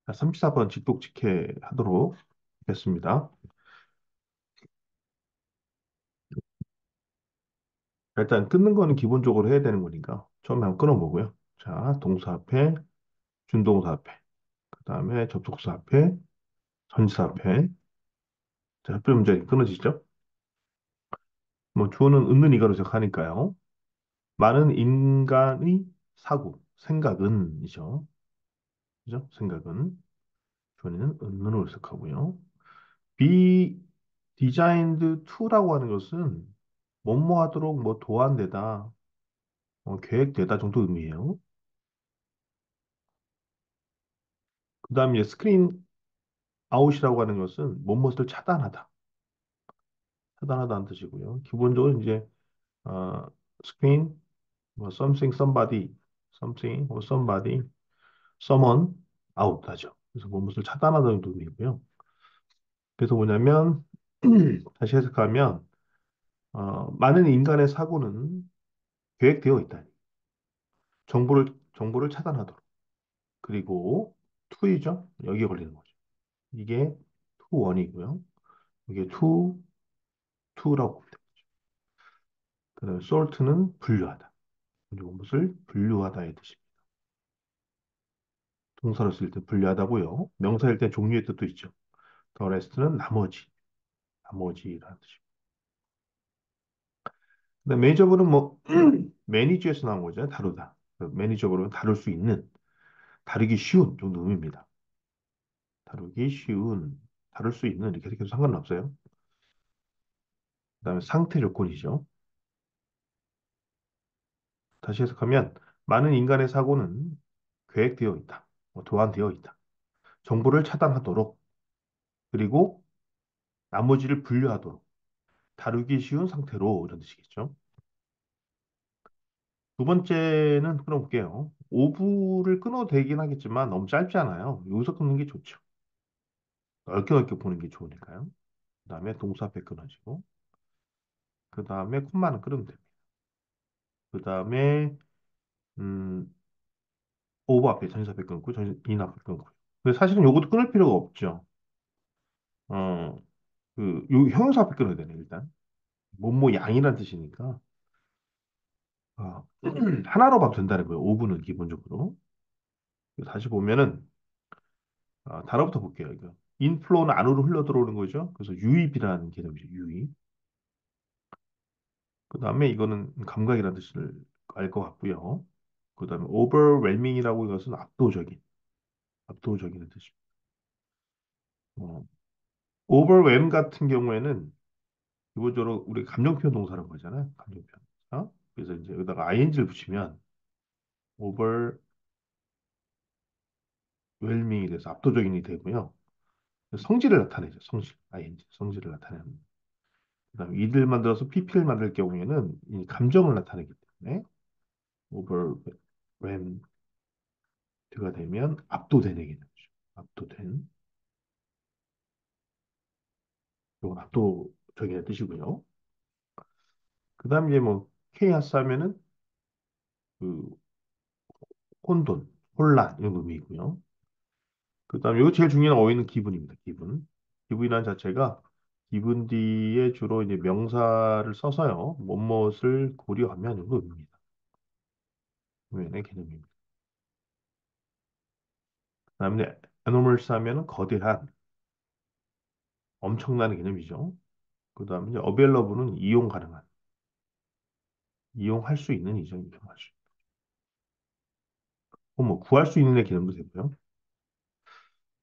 자, 34번 직독직해 하도록 하겠습니다. 일단 끊는 거는 기본적으로 해야 되는 거니까 처음에 한번 끊어보고요. 자, 동사 앞에, 준동사 앞에, 그 다음에 접속사 앞에, 전치사 앞에. 자, 합별 문장이 끊어지죠? 뭐 주어는 있는 이가로 시작하니까요. 많은 인간의 사고, 생각은이죠. 그죠? 생각은 주어는 있는으로 시작하고요. be designed to라고 하는 것은 뭐뭐 하도록 뭐 도안되다, 계획되다 정도 의미예요. 그 다음에 이제 스크린 아웃이라고 하는 것은 무엇을 차단하다. 차단하다는 뜻이고요. 기본적으로 이제, 어, 스크린, 뭐, something, somebody, something, or somebody, someone, out 하죠. 그래서 무엇을 차단하다는 의미고요. 그래서 뭐냐면, 다시 해석하면, 많은 인간의 사고는 계획되어 있다. 정보를 차단하도록. 그리고 to이죠. 여기에 걸리는 거죠. 이게 to one이고요. 이게 to라고 봅니다. 그다음에 salt는 분류하다. 그리고 무엇을 분류하다의 뜻입니다. 동사로 쓸 때 분류하다고요. 명사일 때 종류의 뜻도 있죠. The rest는 나머지, 나머지라는 뜻입니다. 근데 매니저블은 뭐 매니저에서 나온 거죠. 다루다. 매니저블은 다룰 수 있는, 다루기 쉬운 정도 의미입니다. 다루기 쉬운, 다룰 수 있는 이렇게 해도 상관은 없어요. 그다음에 상태 조건이죠. 다시 해석하면 많은 인간의 사고는 계획되어 있다. 도안되어 있다. 정보를 차단하도록 그리고 나머지를 분류하도록 다루기 쉬운 상태로 이런 뜻이겠죠. 두 번째는 끊어볼게요. 오브를 끊어도 되긴 하겠지만 너무 짧잖아요. 여기서 끊는 게 좋죠. 넓게 넓게 보는 게 좋으니까요. 그 다음에 동사 앞에 끊어지고 그 다음에 콤마는 끊으면 됩니다. 그 다음에 음, 오브 앞에 전치사 앞에 끊고 인 앞에 끊고요. 근데 사실은 요것도 끊을 필요가 없죠. 어, 요 형용사 앞에 끊어야 되네 일단. 뭐뭐 양이란 뜻이니까 하나로 봐도 된다는 거예요. 오브는 기본적으로. 다시 보면은 단어부터 볼게요. 이거. 인플로우는 안으로 흘러 들어오는 거죠. 그래서 유입이라는 개념이죠. 유입. 그 다음에 이거는 감각이라는 뜻을 알 것 같고요. 그 다음에 overwhelming이라고 이것은 압도적인, 압도적인 뜻입니다. 어, overwhelm 같은 경우에는 기본적으로 우리 감정 표현 동사라고 하잖아요. 감정 표현 동사. 그래서 이제 여기다가 ing를 붙이면 overwhelming이 돼서 압도적인이 되고요. 성질을 나타내죠. 성질, ing, 성질을 나타내는. 그다음에 이를 만들어서 PP를 만들 경우에는 이 감정을 나타내기 때문에 overwhelmed가 되면 압도된 얘기죠. 압도된. 이건 압도적인 뜻이고요. 그다음 이제 뭐 케이아스 하면은 그 혼돈, 혼란 이런 의미이고요. 그다음 이거 제일 중요한 어휘는 기분입니다. 기분. 기분이라는 자체가 기분 뒤에 주로 이제 명사를 써서요. 무엇을 고려하면 이런 의미입니다. 의미의 개념입니다. 그다음에 enormous 하면은 거대한, 엄청난 개념이죠. 그다음에 이제 available는 이용 가능한, 이용할 수 있는 이죠. 이용할 수. 뭐 구할 수 있는 의 개념도 되고요.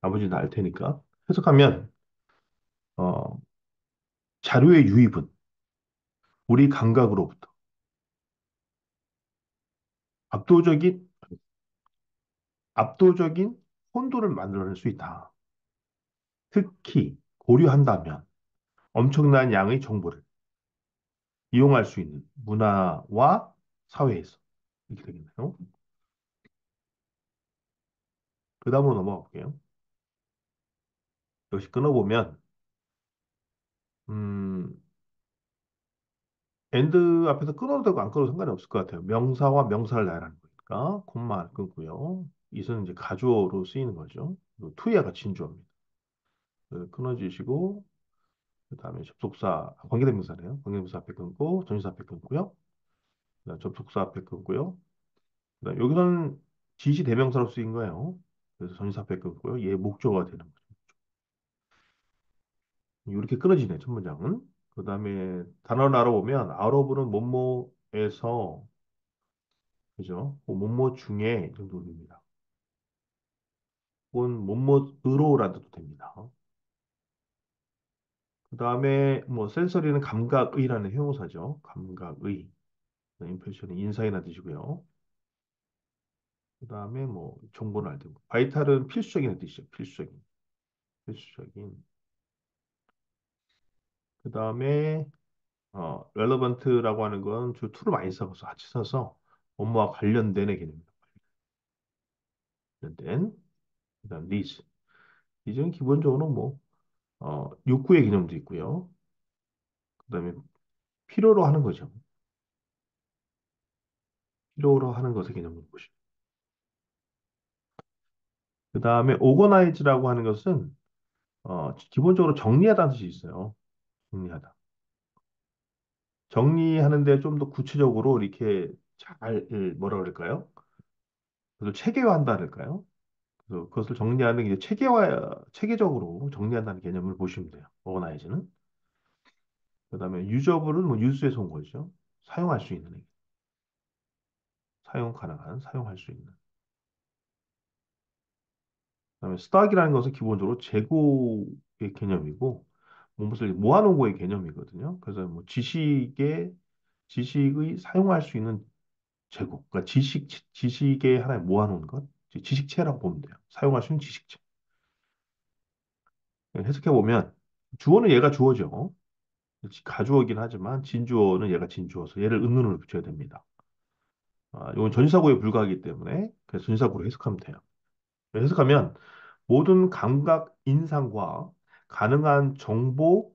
나머지는 알 테니까 해석하면 어, 자료의 유입은 우리 감각으로부터 압도적인 압도적인 혼돈을 만들어낼 수 있다. 특히 고려한다면 엄청난 양의 정보를 이용할 수 있는 문화와 사회에서 이렇게 되겠네요. 그 다음으로 넘어가 볼게요. 역시 끊어보면 음, 엔드 앞에서 끊어도 되고 안 끊어도 상관이 없을 것 같아요. 명사와 명사를 나열하는 거니까 콤마 안 끊고요. 이는 이제 가주어로 쓰이는 거죠. 투야가 진주어입니다. 끊어지시고 그다음에 접속사 관계대명사네요. 관계대명사 앞에 끊고 전치사 앞에 끊고요. 그다음 접속사 앞에 끊고요. 그다음 여기서는 지시 대명사로 쓰인 거예요. 그래서 전치사 앞에 끊고요. 얘 목조가 되는 거죠. 이렇게 끊어지네 첫 문장은. 그다음에 단어를 알아보면 아로브는 뭐뭐에서 그죠? 뭐뭐 중에 이 정도 됩니다. 혹은 뭐뭐으로라도 됩니다. 그다음에 뭐 센서리는 감각의라는 형용사죠. 감각의. 임프레션은 인사이나 뜻이고요. 그다음에 뭐 정보를 알고 바이탈은 필수적인 뜻이죠. 필수적인. 필수적인. 그다음에 relevant라고 하는 건 주 to를 많이 써서 같이 써서 업무와 관련된의 개념입니다. 관련된. 그다음 needs. needs는 기본적으로 뭐 욕구의 개념도 있고요. 그다음에 필요로 하는 거죠. 필요로 하는 것의 개념을 보시고. 그다음에 organize라고 하는 것은 기본적으로 정리하다는 뜻이 있어요. 정리하다. 정리하는데 좀 더 구체적으로 이렇게 잘 뭐라 그럴까요? 그래서 체계화한다 그럴까요? 그래서 그것을 정리하는 게 체계적으로 정리한다는 개념을 보시면 돼요. organize는. 그다음에 유저블은 뭐 유스에서 온 거죠. 사용할 수 있는, 사용 가능한, 사용할 수 있는. 그다음에 스탁이라는 것은 기본적으로 재고의 개념이고 무엇을 모아놓은 거의 개념이거든요. 그래서 뭐 지식의 사용할 수 있는 재고, 그러니까 지식의 하나에 모아놓은 것, 지식체라고 보면 돼요. 사용할 수 있는 지식체. 해석해 보면 주어는 얘가 주어죠. 가주어긴 하지만 진주어는 얘가 진주어서 얘를 은문으로 붙여야 됩니다. 이건 전치사구에 불과하기 때문에 그래서 전치사구로 해석하면 돼요. 해석하면 모든 감각 인상과 가능한 정보에서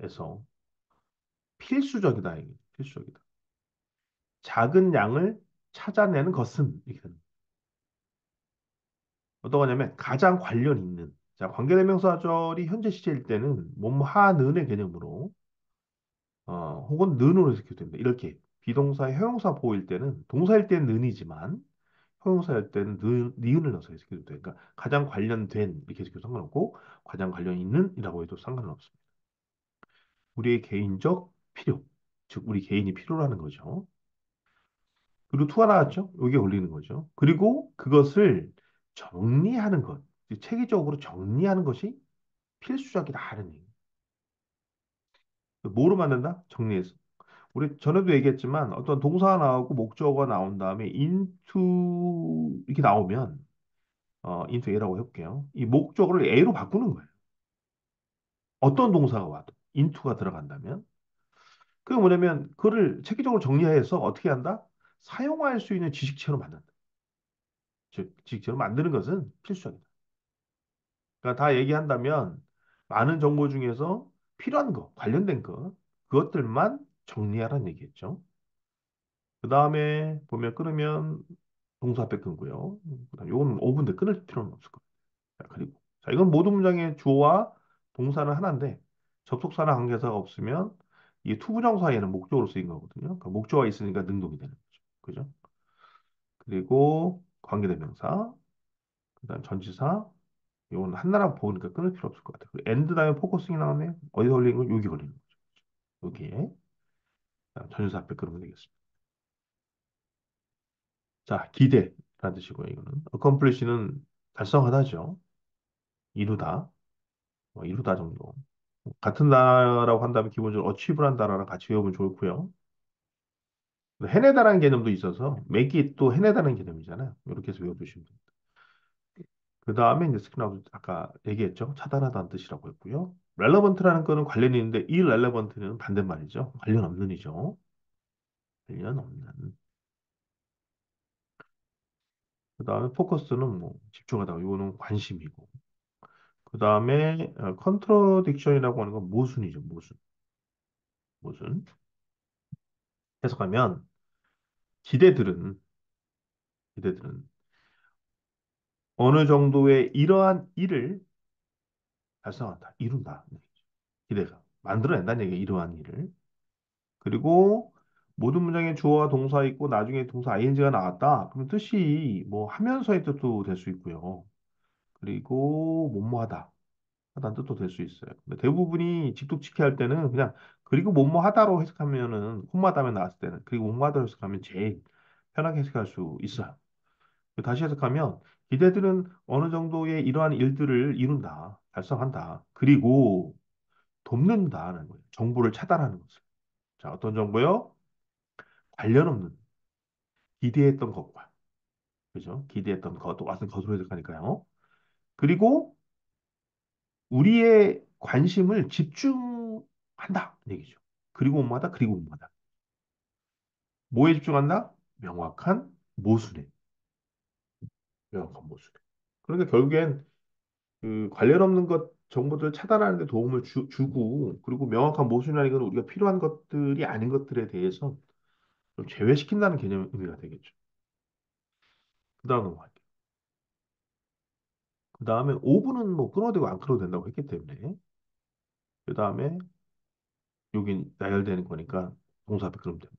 에서 필수적이다. 이게 필수적이다. 작은 양을 찾아내는 것은 이렇게 됩니다. 어떤 거냐면 가장 관련 있는 자 관계대명사절이 현재 시제일 때는 뭐뭐 하는의 개념으로 혹은 는으로 해석해도 됩니다. 이렇게 비동사, 형용사 보일 때는 동사일 때는 는이지만 형용사일 때는 니은을 넣어서 해석해도 돼요. 그러니까 가장 관련된 이렇게 해석해도 상관없고 가장 관련 있는이라고 해도 상관은 없습니다. 우리의 개인적 필요, 즉 우리 개인이 필요로 하는 거죠. 그리고 투가 나왔죠? 여기에 걸리는 거죠. 그리고 그것을 정리하는 것, 체계적으로 정리하는 것이 필수적이다 하는 얘기. 뭐로 만든다? 정리해서. 우리 전에도 얘기했지만 어떤 동사가 나오고 목적어가 나온 다음에 into 이렇게 나오면 into A라고 해볼게요. 이 목적어를 A로 바꾸는 거예요. 어떤 동사가 와도 into가 들어간다면 그게 뭐냐면 그거를 체계적으로 정리해서 어떻게 한다? 사용할 수 있는 지식체로 만든다. 즉 지식체로 만드는 것은 필수적이다. 그러니까 다 얘기한다면 많은 정보 중에서 필요한 거, 관련된 거, 그것들만 정리하라는 얘기겠죠. 그 다음에 보면 끊으면 동사 앞에 끊고요. 그다음에 요거는 5분대 끊을 필요는 없을 겁니다. 자, 그리고 자, 이건 모든 문장의 주어와 동사는 하나인데 접속사나 관계사가 없으면 이 투부정사에는 목적으로 쓰인 거거든요. 그러니까 목적어가 있으니까 능동이 되는 거죠. 그죠? 그리고 관계대명사, 그다음 전치사, 이건 하나라고 보니까 끊을 필요 없을 것 같아요. 그리고 엔드 다음에 포커싱이 나오네요. 어디서 걸리는 거? 여기 걸리는 거죠. 여기에 전치사 앞에 끊으면 되겠습니다. 자, 기대라는 뜻이고요. 이거는 accomplish는 달성하다죠. 이루다, 이루다 정도. 같은 단어라고 한다면 기본적으로 achieve란 단어랑 같이 외우면 좋고요. 해내다라는 개념도 있어서 make it도 해내다는 개념이잖아요. 이렇게 해서 외워두시면 됩니다. 그 다음에 이제 스크린 아까 얘기했죠. 차단하다는 뜻이라고 했고요. relevant라는 거는 관련이 있는데 irrelevant는 반대말이죠. 관련 없는이죠. 관련 없는. 그 다음에 focus는 뭐 집중하다. 이거는 관심이고. 그 다음에 contradiction이라고 하는 건 모순이죠. 모순. 모순. 해석하면 기대들은 기대들은 어느 정도의 이러한 일을 달성한다. 이룬다. 기대가. 만들어낸다는 얘기예요. 이러한 일을. 그리고 모든 문장에 주어와 동사 있고 나중에 동사 ing가 나왔다. 그럼 뜻이 뭐 하면서의 뜻도 될 수 있고요. 그리고 뭐뭐하다. 하다는 뜻도 될 수 있어요. 근데 대부분이 직독직해 할 때는 그냥 그리고 뭐뭐하다로 해석하면은 콤마 다음에 나왔을 때는 그리고 뭐뭐하다로 해석하면 제일 편하게 해석할 수 있어요. 다시 해석하면 기대들은 어느 정도의 이러한 일들을 이룬다, 달성한다. 그리고 돕는다는 거예요. 정보를 차단하는 것을. 자, 어떤 정보요? 관련 없는 기대했던 것과 그죠? 기대했던 것, 와서 것으로 해석하니까요. 그리고 우리의 관심을 집중한다. 이 얘기죠. 그리고 뭐마다, 그리고 뭐마다. 뭐에 집중한다? 명확한 모순에. 명확한 모순에. 그러니까 결국엔 그 관련 없는 것 정보들을 차단하는 데 도움을 주고 그리고 명확한 모순이라는 건 우리가 필요한 것들이 아닌 것들에 대해서 좀 제외시킨다는 개념 의미가 되겠죠. 그 다음 넘어갈게요. 그 다음에 5분은 뭐 끊어도 되고 안 끊어도 된다고 했기 때문에 그 다음에 여기 나열되는 거니까 동사 앞에 그러면 됩니다.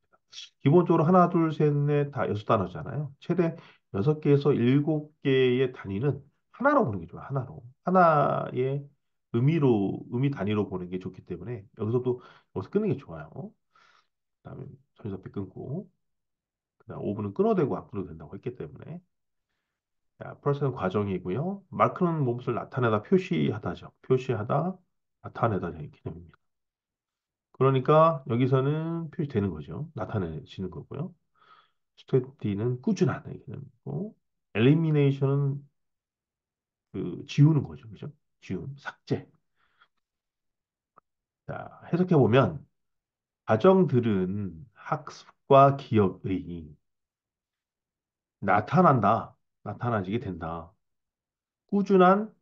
기본적으로 하나, 둘, 셋, 넷, 다 여섯 단어잖아요. 최대 여섯 개에서 일곱 개의 단위는 하나로 보는 게 좋아요. 하나로. 하나의 의미 단위로 보는 게 좋기 때문에 여기서 끊는 게 좋아요. 그다음에 전치사 앞에 끊고 그다음 5분은 끊어대고 안 끊어도 된다고 했기 때문에 자, 플러스는 과정이고요. 마크는 무엇을 나타내다 표시하다죠. 표시하다, 나타내다 개념입니다. 그러니까 여기서는 표시되는 거죠. 나타내지는 거고요. 스테디는 꾸준하다 개념이고, 엘리미네이션은 그 지우는 거죠, 그죠? 삭제. 자, 해석해 보면 과정들은 학습과 기억의 나타난다, 나타나지게 된다. 꾸준한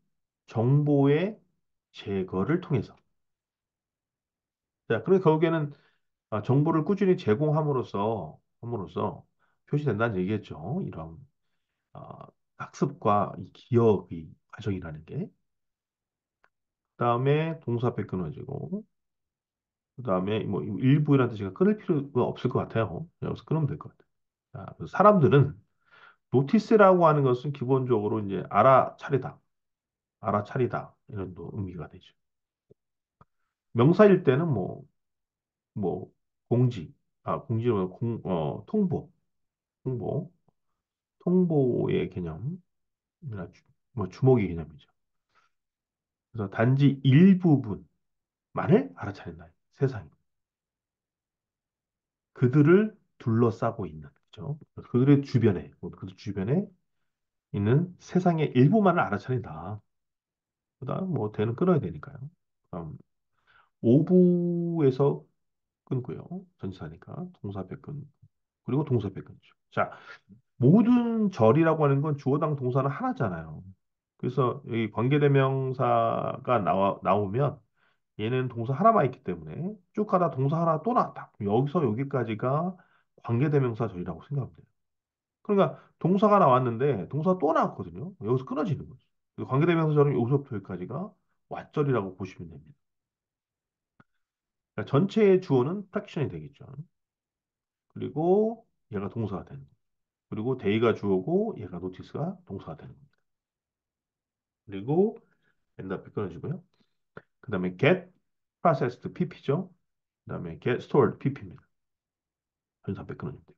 정보의 제거를 통해서. 자, 그래서 결국에는 정보를 꾸준히 함으로써 표시된다는 얘기겠죠. 이런 아, 학습과 이 기억의 과정이라는 게. 그다음에 동사 앞에 끊어지고 그다음에 뭐 일부이라는 뜻이 끊을 필요가 없을 것 같아요. 여기서 끊으면 될 것 같아요. 자, 그래서 사람들은 노티스라고 하는 것은 기본적으로 이제 알아차리다 이런 또 의미가 되죠. 명사일 때는 뭐 공지, 공지로 통보, 통보의 개념, 뭐 주목의 개념이죠. 그래서 단지 일부분만을 알아차린다. 세상이. 그들을 둘러싸고 있는, 그죠? 그들 주변에 있는 세상의 일부만을 알아차린다. 그다음 뭐 대는 끊어야 되니까요. 그다음 오부에서 끊고요. 전치사니까 동사 빼끈 그리고 동사 빼끈이죠. 자, 모든 절이라고 하는 건 주어당 동사는 하나잖아요. 그래서 여기 관계대명사가 나오면 얘는 동사 하나만 있기 때문에 쭉 가다 동사 하나 또 나왔다. 여기서 여기까지가 관계대명사절이라고 생각하면 돼요. 그러니까 동사가 나왔는데 동사가 또 나왔거든요. 여기서 끊어지는 거죠. 관계대명사절은 여기서부터 여기까지가 왓절이라고 보시면 됩니다. 그러니까 전체의 주어는 프랙션이 되겠죠. 그리고 얘가 동사가 되는 거예요. 그리고 데이가 주어고 얘가 노티스가 동사가 되는 겁니다. 그리고 엔드 앞에 끊어지고요. 그 다음에 get processed pp죠. 그 다음에 get stored pp입니다. 전사 앞에 끊어집니다.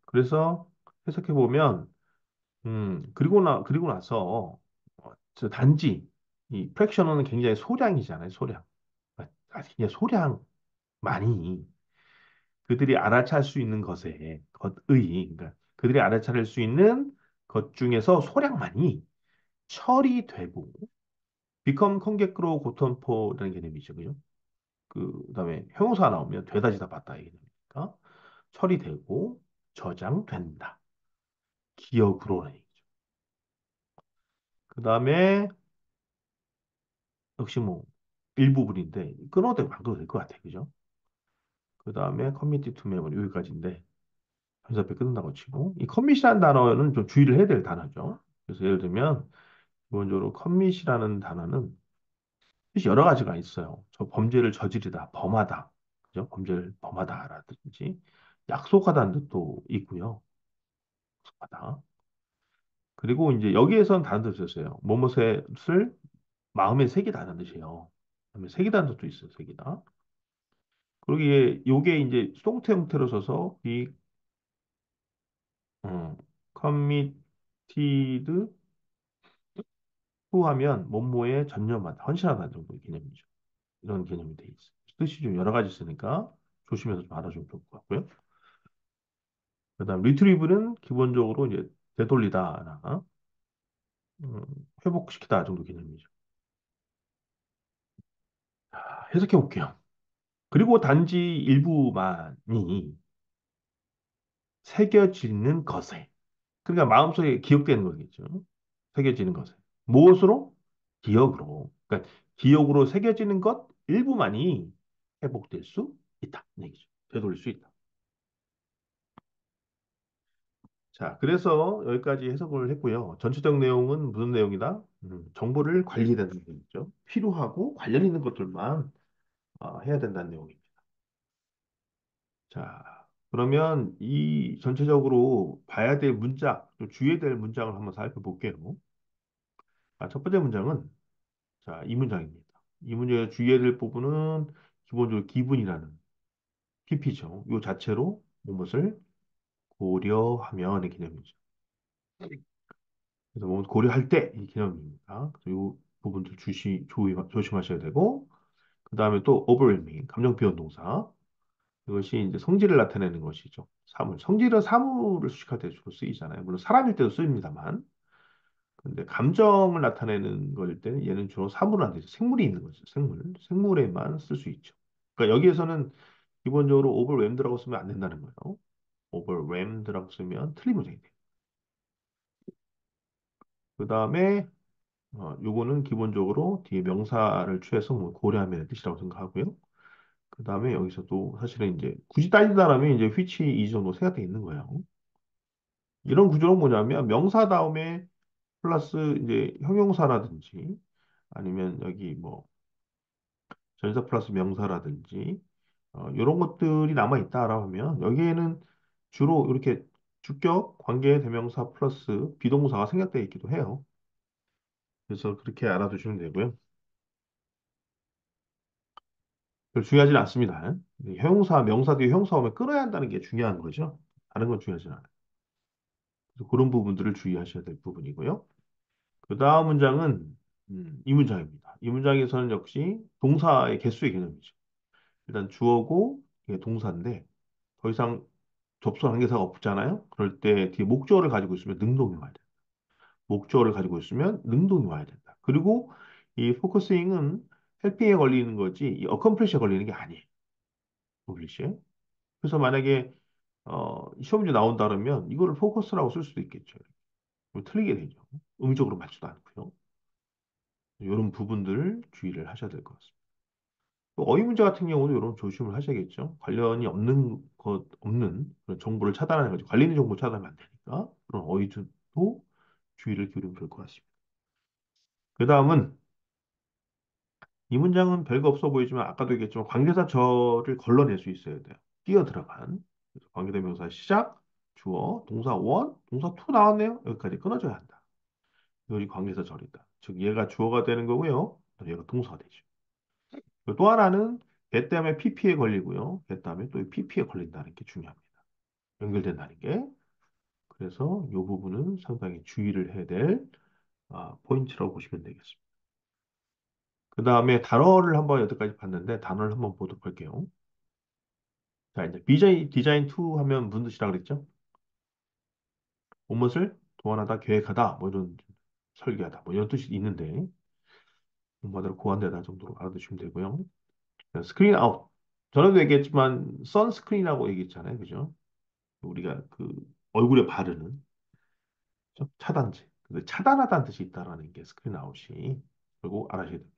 그래서 해석해 보면 그리고 나서 저 단지 이 프랙션은 굉장히 소량이잖아요. 소량. 그냥 소량만이 그들이 알아챌 수 있는 그러니까 그들이 알아차릴 수 있는 것 중에서 소량만이 처리되고 become conget로 고ton포라는 개념이죠. 그죠? 그다음에 형용사가 나오면 되다지다 봤다 이 개념이니까 처리되고 저장된다. 기억으로는 얘기죠. 그다음에 역시 뭐 일부분인데 끊어도 안 끊어도 될 것 같아요. 그죠? 그다음에 커미티 투 메모리 여기까지인데 현사표 끊는다고 치고 이 커밋이라는 단어는 좀 주의를 해야 될 단어죠. 그래서 예를 들면 기본적으로 커밋이라는 단어는 뜻이 여러 가지가 있어요. 저 범죄를 저지르다, 범하다, 그죠? 범죄를 범하다라든지 약속하다는 뜻도 있고요. 약속하다. 그리고 이제 여기에선 다른 뜻을 써요. 뭐뭇을 마음에 새기다는 뜻이에요. 마음에 새기다는 뜻도 있어요. 새기다. 그리고 이게 요게 이제 수동태 형태로 써서 이 committed to 하면 뭐뭐에 전념하다, 헌신하다 정도의 개념이죠. 이런 개념이 돼 있어요. 뜻이 좀 여러 가지 있으니까 조심해서 좀 알아주면 좋을 것 같고요. 그다음 retrieve는 기본적으로 이제 되돌리다나 음, 회복시키다 정도 개념이죠. 자, 해석해 볼게요. 그리고 단지 일부만이 새겨지는 것에, 그러니까 마음속에 기억되는 거겠죠. 새겨지는 것에. 무엇으로? 기억으로. 그러니까 기억으로 새겨지는 것 일부만이 회복될 수 있다. 이 얘기죠. 되돌릴 수 있다. 자, 그래서 여기까지 해석을 했고요. 전체적 내용은 무슨 내용이다? 정보를 관리해야 된다는 얘기죠. 필요하고 관련 있는 것들만 해야 된다는 내용입니다. 자, 그러면 이 전체적으로 봐야 될 문장, 또 주의해야 될 문장을 한번 살펴볼게요. 첫 번째 문장은 자, 이 문장입니다. 이 문제에 주의해야 될 부분은 기본적으로 기분이라는 PP죠. 이 자체로 무엇을 고려하면의 개념이죠. 그래서 뭐 고려할 때 이 개념입니다. 그래서 이 부분들 조심하셔야 되고, 그 다음에 또 overwhelming, 감정 표현 동사. 이것이 이제 성질을 나타내는 것이죠. 사물. 성질은 사물을 수식할 때 주로 쓰이잖아요. 물론 사람일 때도 쓰입니다만. 근데 감정을 나타내는 거일 때는 얘는 주로 사물은 안 되죠. 생물이 있는 거죠. 생물. 생물에만 쓸 수 있죠. 그러니까 여기에서는 기본적으로 overwhelmed라고 쓰면 안 된다는 거예요. overwhelmed라고 쓰면 틀린 문장이 돼요. 그 다음에 요거는 기본적으로 뒤에 명사를 취해서 뭐 고려하면의 뜻이라고 생각하고요. 그 다음에 여기서도 사실은 이제 굳이 따지자면 이제 which 이 정도 생각돼 있는 거예요. 이런 구조는 뭐냐면 명사 다음에 플러스 이제 형용사라든지 아니면 여기 뭐 전사 플러스 명사라든지 이런 것들이 남아 있다라고 하면 여기에는 주로 이렇게 주격 관계 대명사 플러스 비동사가 생략되어 있기도 해요. 그래서 그렇게 알아두시면 되고요. 별 중요하지는 않습니다. 형용사, 명사 뒤에 형사 오면 끊어야 한다는 게 중요한 거죠. 다른 건 중요하지 않아요. 그래서 그런 부분들을 주의하셔야 될 부분이고요. 그 다음 문장은 이 문장입니다. 이 문장에서는 역시 동사의 개수의 개념이죠. 일단 주어고 이게 동사인데 더 이상 접수 관계사가 없잖아요. 그럴 때 뒤에 목적어를 가지고 있으면 능동이 와야 된다. 목적어를 가지고 있으면 능동이 와야 된다. 그리고 이 포커싱은 헬핑에 걸리는 거지 이 어컴플리시에 걸리는 게 아니에요. 포커싱. 그래서 만약에 시험 문제 나온다 그러면 이거를 포커스라고 쓸 수도 있겠죠. 그럼 틀리게 되죠. 의미적으로 맞지도 않고요. 이런 부분들 주의를 하셔야 될 것 같습니다. 또 어휘 문제 같은 경우도 이런 조심을 하셔야겠죠. 관련이 없는 그런 정보를 차단하는 거죠. 관련 있는 정보 차단하면 안 되니까 그런 어휘도 주의를 기울이면 좋을 것 같습니다. 그 다음은 이 문장은 별거 없어 보이지만 아까도 얘기했지만 관계사 절을 걸러낼 수 있어야 돼요. 끼어 들어간 그래서 관계대명사 시작, 주어, 동사 원, 동사 투 나왔네요. 여기까지 끊어줘야 한다. 이것이 관계사 절이다. 즉 얘가 주어가 되는 거고요. 또 얘가 동사가 되죠. 그리고 또 하나는 걔 때문에 PP에 걸리고요. 걔 때문에 또 PP에 걸린다는 게 중요합니다. 연결된다는 게. 그래서 이 부분은 상당히 주의를 해야 될 포인트라고 보시면 되겠습니다. 그 다음에 단어를 한번 여태까지 봤는데 단어를 한번 보도록 할게요. 자, 이제 디자인 2 하면 무슨 뜻이라 그랬죠? 무엇을 도안하다, 계획하다, 뭐 이런 설계하다, 뭐 이런 뜻이 있는데 공부하다가 고안되다 정도로 알아두시면 되고요. 자, 스크린 아웃. 전에도 얘기했지만 선스크린이라고 얘기했잖아요. 그죠? 우리가 그 얼굴에 바르는 차단제. 근데 차단하다는 뜻이 있다라는 게 스크린 아웃이 그리고 알아셔야 됩니다.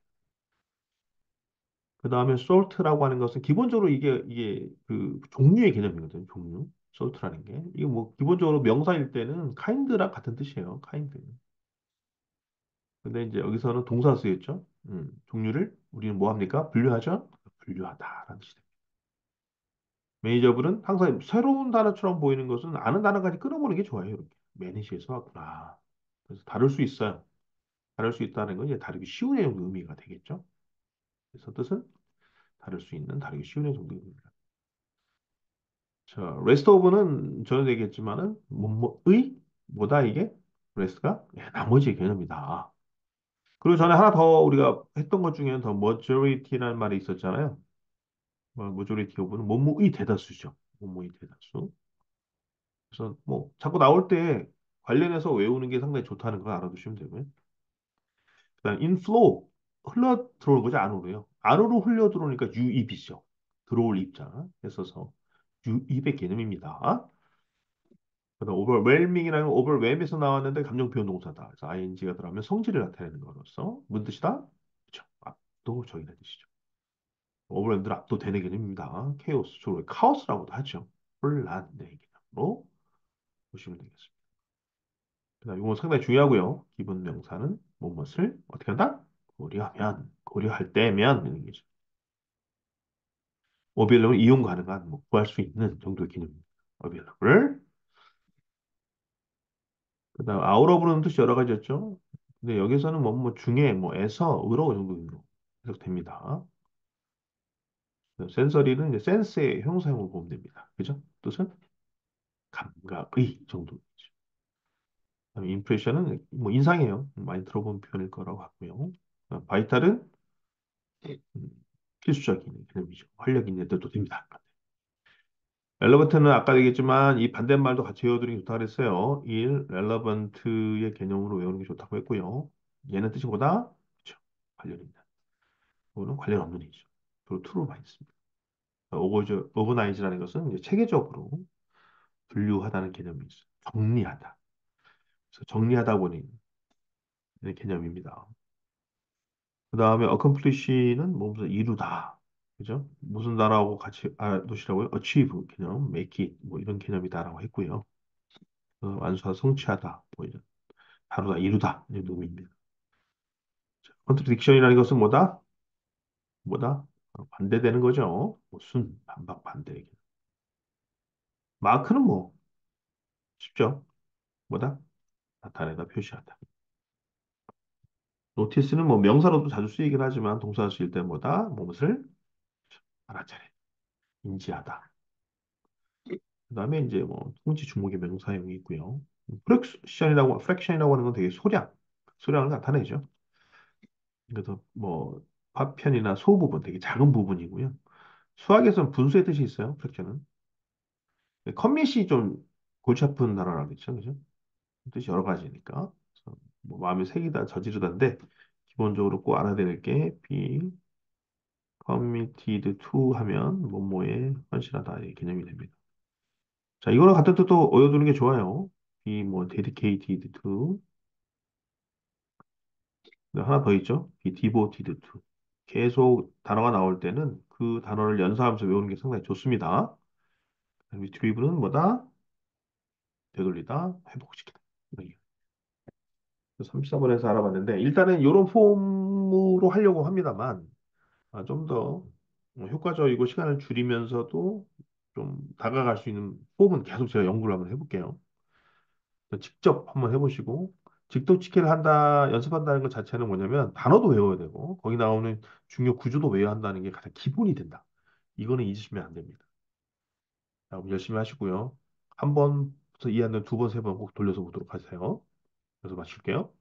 그 다음에 솔트라고 하는 것은 기본적으로 이게 그 종류의 개념이거든요. 종류. 솔트라는 게. 이게 뭐 기본적으로 명사일 때는 kind랑 같은 뜻이에요. kind. 근데 이제 여기서는 동사 쓰였죠. 종류를 우리는 뭐 합니까? 분류하죠? 분류하다라는 뜻이 됩니다. 매니저블은 항상 새로운 단어처럼 보이는 것은 아는 단어까지 끊어보는 게 좋아요. 이렇게. 매니지에서 왔구나. 그래서 다룰 수 있어요. 다룰 수 있다는 건 이제 다루기 쉬운 정도 의미가 되겠죠. 그래서 뜻은 다룰 수 있는, 다루기 쉬운 정도 의미입니다. 자, 레스트 오브는 전에 얘기했지만은 뭐뭐의 뭐다 이게 레스트가 나머지의 개념이다. 그리고 전에 하나 더 우리가 했던 것 중에는 더 majority라는 말이 있었잖아요. majority 오브는 뭐뭐의 대다수죠. 뭐뭐의 대다수. 그래서 뭐 자꾸 나올 때 관련해서 외우는 게 상당히 좋다는 걸 알아두시면 되고요. 그다음 inflow 흘러 들어오는 거죠. 안으로요. 안으로 흘려 들어오니까 유입이죠. 들어올 입자 했어서 유입의 개념입니다. 그다음 overwhelming이라는 overwhelm에서 나왔는데 감정 표현 동사다. 그래서 ing가 들어가면 성질을 나타내는 거로서 무슨 뜻이다? 그렇죠. 압도적이라는 뜻이죠. overwhelm들 압도되는 개념입니다. chaos 주로 카오스라고도 하죠. 혼란 네 개념으로 보시면 되겠습니다. 그다음 이건 상당히 중요하고요. 기본 명사는 무엇을 어떻게 한다? 고려하면, 고려할 때면 이런 게죠. available 이용 가능한, 뭐 구할 수 있는 정도의 개념입니다. available. 그다음 out of는 뜻이 여러 가지였죠. 근데 여기서는 뭐 중에 뭐에서 의로 정도 해석됩니다. 센서리는 이제 센스의 형사형으로 보면 됩니다. 그죠? 뜻은 감각의 정도죠. 임프레션은 뭐 인상이에요. 많이 들어본 표현일 거라고 같고요. 바이탈은 음, 필수적인 개념이죠. 활력 있는 데도 됩니다. relevant는 아까 얘기했지만 이 반대말도 같이 외워두는 게 좋다고 그랬어요. 일 relevant의 개념으로 외우는 게 좋다고 했고요. 얘는 뜻이 보다 그렇죠. 관련 있는. 이거는 관련 없는 이죠. 주로 to로 많이 씁니다. organize라는 것은 이제 체계적으로 분류하다는 개념이 있어요. 정리하다. 그래서 정리하다 보니 이런 개념입니다. 그 다음에 accomplish는 뭐 무슨 이루다. 그죠? 무슨 나라하고 같이 알아두시라고요? achieve 개념, make it 뭐 이런 개념이다라고 했고요. 완수하다, 성취하다, 뭐 이런 다루다, 이루다 이런 의미입니다. contradiction이라는 것은 뭐다? 뭐다? 반대되는 거죠. 무슨 반박 반대. 마크는 뭐 쉽죠? 뭐다? 나타내다, 표시하다. 노티스는 뭐 명사로도 자주 쓰이긴 하지만 동사 쓰일 때 뭐다? 무엇을 알아차려, 인지하다. 그다음에 이제 뭐 통지 주목의 명사형이 있고요. 프랙션이라고 하는 건 되게 소량을 나타내죠. 그래서 뭐 파편이나 소부분, 되게 작은 부분이고요. 수학에서는 분수의 뜻이 있어요. 프랙션은. 커밋이 좀 골치 아픈 단어라고 그랬죠, 그죠? 뜻이 여러 가지니까. 그래서 뭐 마음에 새기다, 저지르다인데 기본적으로 꼭 알아야 될 게 be committed to 하면 뭐뭐에 헌신하다의 개념이 됩니다. 자, 이거랑 같은 뜻도 외워두는 게 좋아요. be 뭐 dedicated to. 하나 더 있죠. be devoted to. 계속 단어가 나올 때는 그 단어를 연상하면서 외우는 게 상당히 좋습니다. retrieve는 뭐다? 되돌리다, 회복시키다. 34번에서 알아봤는데 일단은 이런 폼으로 하려고 합니다만 좀 더 효과적이고 시간을 줄이면서도 좀 다가갈 수 있는 폼은 계속 제가 연구를 한번 해볼게요. 직접 한번 해보시고 직독치기를 한다, 연습한다는 것 자체는 뭐냐면 단어도 외워야 되고 거기 나오는 중요 구조도 외워야 한다는 게 가장 기본이 된다. 이거는 잊으시면 안 됩니다. 자, 열심히 하시고요. 한 번부터 이해하는 두 번, 세 번 꼭 돌려서 보도록 하세요. 그래서 마칠게요.